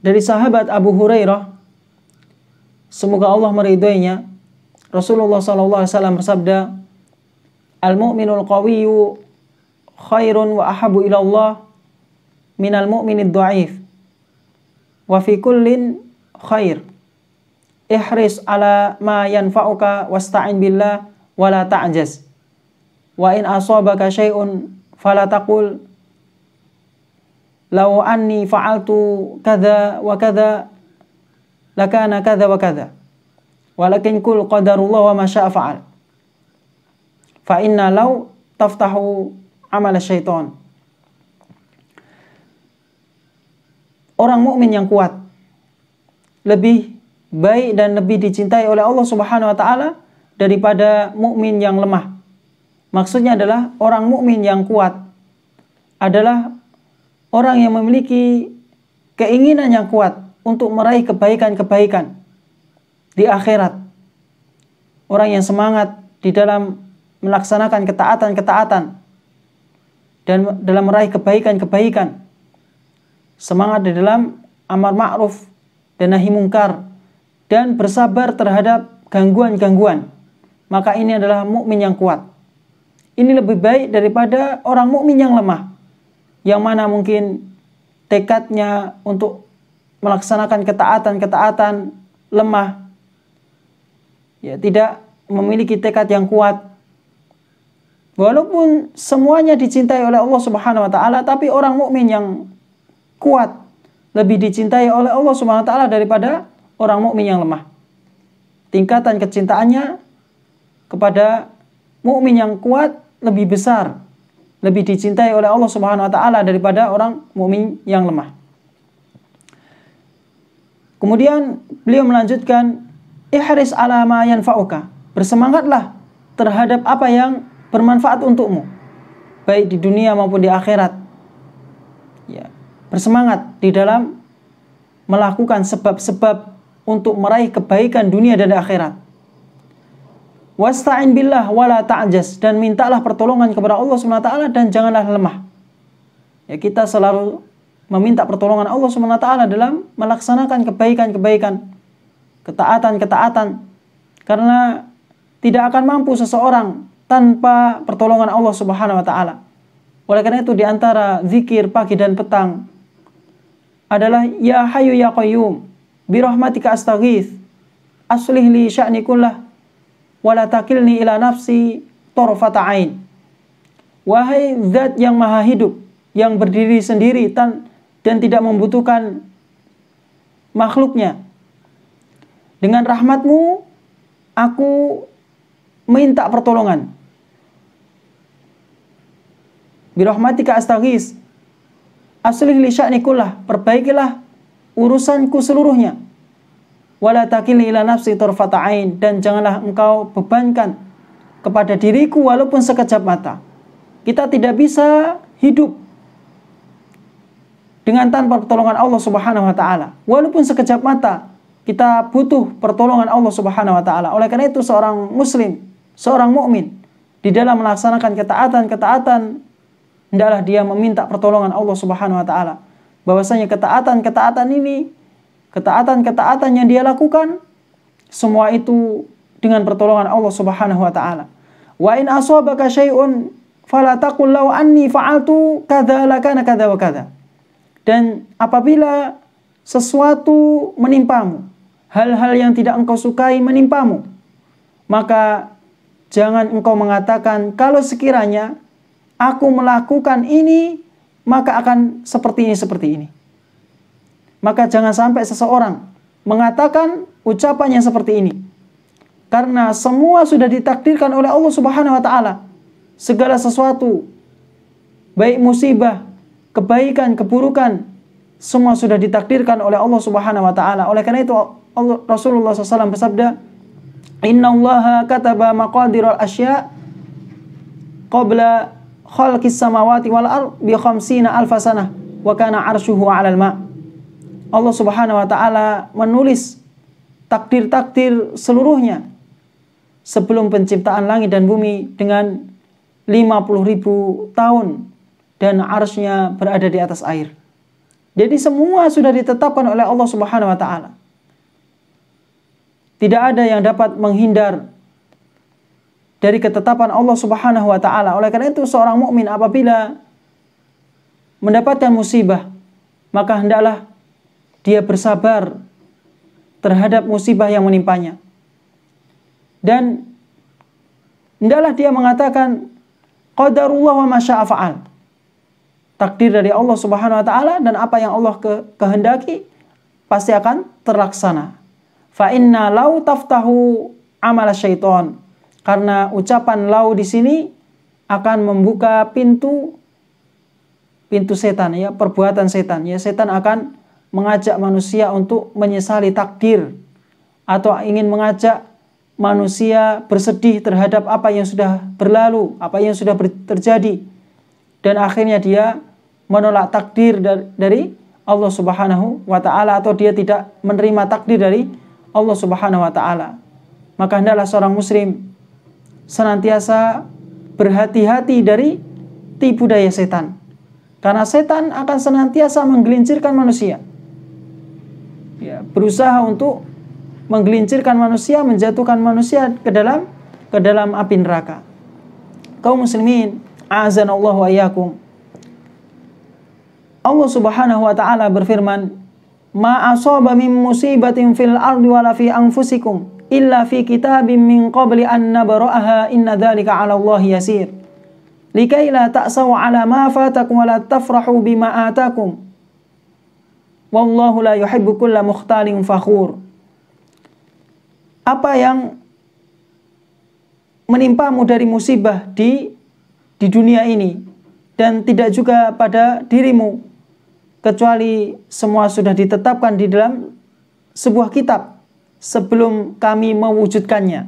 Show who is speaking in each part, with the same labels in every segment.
Speaker 1: Dari sahabat Abu Hurairah, semoga Allah meridhoinya, Rasulullah SAW bersabda, "Al-mu'minul qawiyyu khairun wa ahabu ila Allah minal mu'minid dha'if. Wa fi kullin khair. Ihris ala ma yanfa'uka wasta'in billah wa la ta'jaz. Wa in asabaka syai'un fala taqul law anni fa'altu kadza wa kadza lakana kadza wa kadza. Walakin qul qadarullah wa ma syaa fa'al. Fa inna law taftahu amal syaitan." Orang mukmin yang kuat lebih baik dan lebih dicintai oleh Allah Subhanahu wa taala daripada mukmin yang lemah. Maksudnya adalah orang mukmin yang kuat adalah orang yang memiliki keinginan yang kuat untuk meraih kebaikan-kebaikan di akhirat. Orang yang semangat di dalam melaksanakan ketaatan-ketaatan dan dalam meraih kebaikan-kebaikan. Semangat di dalam amar ma'ruf dan nahi mungkar dan bersabar terhadap gangguan-gangguan. Maka ini adalah mukmin yang kuat. Ini lebih baik daripada orang mukmin yang lemah, yang mana mungkin tekadnya untuk melaksanakan ketaatan-ketaatan lemah, ya, tidak memiliki tekad yang kuat. Walaupun semuanya dicintai oleh Allah Subhanahu wa taala, tapi orang mukmin yang kuat lebih dicintai oleh Allah Subhanahu wa taala daripada orang mukmin yang lemah. Tingkatan kecintaannya kepada mukmin yang kuat lebih besar, lebih dicintai oleh Allah Subhanahu wa taala daripada orang mukmin yang lemah. Kemudian beliau melanjutkan, ihris ala ma yanfa'uka. Bersemangatlah terhadap apa yang bermanfaat untukmu, baik di dunia maupun di akhirat. Ya, bersemangat di dalam melakukan sebab-sebab untuk meraih kebaikan dunia dan akhirat. Wasta'in billah wala ta'jaz, dan mintalah pertolongan kepada Allah Subhanahu wa taala dan janganlah lemah. Ya, kita selalu meminta pertolongan Allah Subhanahu wa taala dalam melaksanakan kebaikan-kebaikan, ketaatan-ketaatan, karena tidak akan mampu seseorang tanpa pertolongan Allah Subhanahu wa taala. Oleh karena itu di antara zikir pagi dan petang adalah ya hayyu ya qayyum bi rahmatika astaghits aslih li sya'ni kullah wa la takilni ila nafsi tarfata ain. Wahai zat yang maha hidup, yang berdiri sendiri dan tidak membutuhkan makhluknya, dengan rahmatmu aku minta pertolongan. Birahmatika astaghits aslih li sya'ni kullah, perbaikilah urusanku seluruhnya. Wala takilni ila nafsi tarfata ain, dan janganlah engkau bebankan kepada diriku walaupun sekejap mata. Kita tidak bisa hidup dengan tanpa pertolongan Allah Subhanahu wa taala. Walaupun sekejap mata kita butuh pertolongan Allah Subhanahu wa taala. Oleh karena itu seorang muslim, seorang mukmin di dalam melaksanakan ketaatan-ketaatan hendaklah dia meminta pertolongan Allah Subhanahu wa taala. Bahwasanya ketaatan-ketaatan ini, ketaatan-ketaatan yang dia lakukan, semua itu dengan pertolongan Allah Subhanahu wa taala. Wa in asabaka syai'un fala taqul law anni fa'altu kadza lakana kadza wa kadza. Dan apabila sesuatu menimpamu, hal-hal yang tidak engkau sukai menimpamu, maka jangan engkau mengatakan kalau sekiranya aku melakukan ini maka akan seperti ini. Maka jangan sampai seseorang mengatakan ucapan yang seperti ini. Karena semua sudah ditakdirkan oleh Allah Subhanahu wa taala. Segala sesuatu, baik musibah, kebaikan, keburukan, semua sudah ditakdirkan oleh Allah Subhanahu wa taala. Oleh karena itu Rasulullah SAW bersabda, "Innallaha kataba maqadiral asya' qabla khalqis samawati wal ard bi 50 alfa sanah wa kana 'arshuhu 'alal ma'." Allah Subhanahu wa taala menulis takdir-takdir seluruhnya sebelum penciptaan langit dan bumi dengan 50.000 tahun, dan arsy-Nya berada di atas air. Jadi semua sudah ditetapkan oleh Allah Subhanahu wa taala. Tidak ada yang dapat menghindar dari ketetapan Allah Subhanahu wa taala. Oleh karena itu seorang mukmin apabila mendapatkan musibah, maka hendaklah dia bersabar terhadap musibah yang menimpanya. Dan hendaklah dia mengatakan qadarullah wa ma syaa fa'al. Takdir dari Allah Subhanahu wa taala, dan apa yang Allah kehendaki pasti akan terlaksana. Fa inna law taftahu amal syaitan. Karena ucapan law di sini akan membuka pintu setan, ya, perbuatan setan. Ya, setan akan mengajak manusia untuk menyesali takdir atau ingin mengajak manusia bersedih terhadap apa yang sudah berlalu, apa yang sudah terjadi, dan akhirnya dia menolak takdir dari Allah Subhanahu wa taala, atau dia tidak menerima takdir dari Allah Subhanahu wa taala. Maka hendaklah seorang muslim senantiasa berhati-hati dari tipu daya setan, karena setan akan senantiasa menggelincirkan manusia, ya, berusaha untuk menggelincirkan manusia, menjatuhkan manusia ke dalam api neraka. Kaum muslimin, a'azanallahu wa iyyakum. Allah Subhanahu wa taala berfirman, "Ma asaba min musibatin fil ardi wala fi anfusikum illa fi kitabim min qabli an nabra'aha inna dzalika 'ala Allah yasir. Likai la ta'saw 'ala ma fatakum wa la tafrahu bima atakum. Wallahu la yuhibbu kulla mukhtalin fakhur." Apa yang menimpamu dari musibah di dunia ini, dan tidak juga pada dirimu, kecuali semua sudah ditetapkan di dalam sebuah kitab sebelum kami mewujudkannya.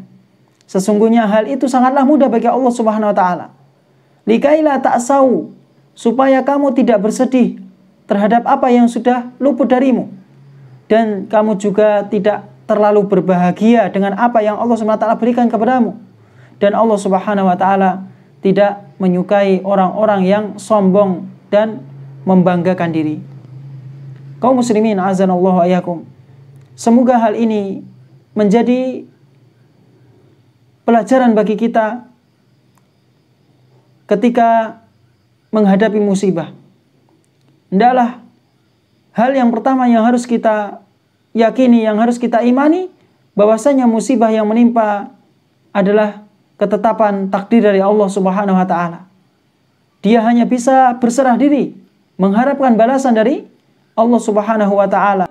Speaker 1: Sesungguhnya hal itu sangatlah mudah bagi Allah Subhanahu wa taala. Likaila ta'sau, supaya kamu tidak bersedih terhadap apa yang sudah luput darimu, dan kamu juga tidak terlalu berbahagia dengan apa yang Allah Subhanahu wa taala berikan kepadamu. Dan Allah Subhanahu wa taala tidak menyukai orang-orang yang sombong dan membanggakan diri. Kaum muslimin, azanallahu ayyakum. Semoga hal ini menjadi pelajaran bagi kita ketika menghadapi musibah. Hendaklah hal yang pertama yang harus kita yakini, yang harus kita imani, bahwasanya musibah yang menimpa adalah ketetapan takdir dari Allah Subhanahu wa taala. Dia hanya bisa berserah diri, mengharapkan balasan dari Allah Subhanahu wa taala.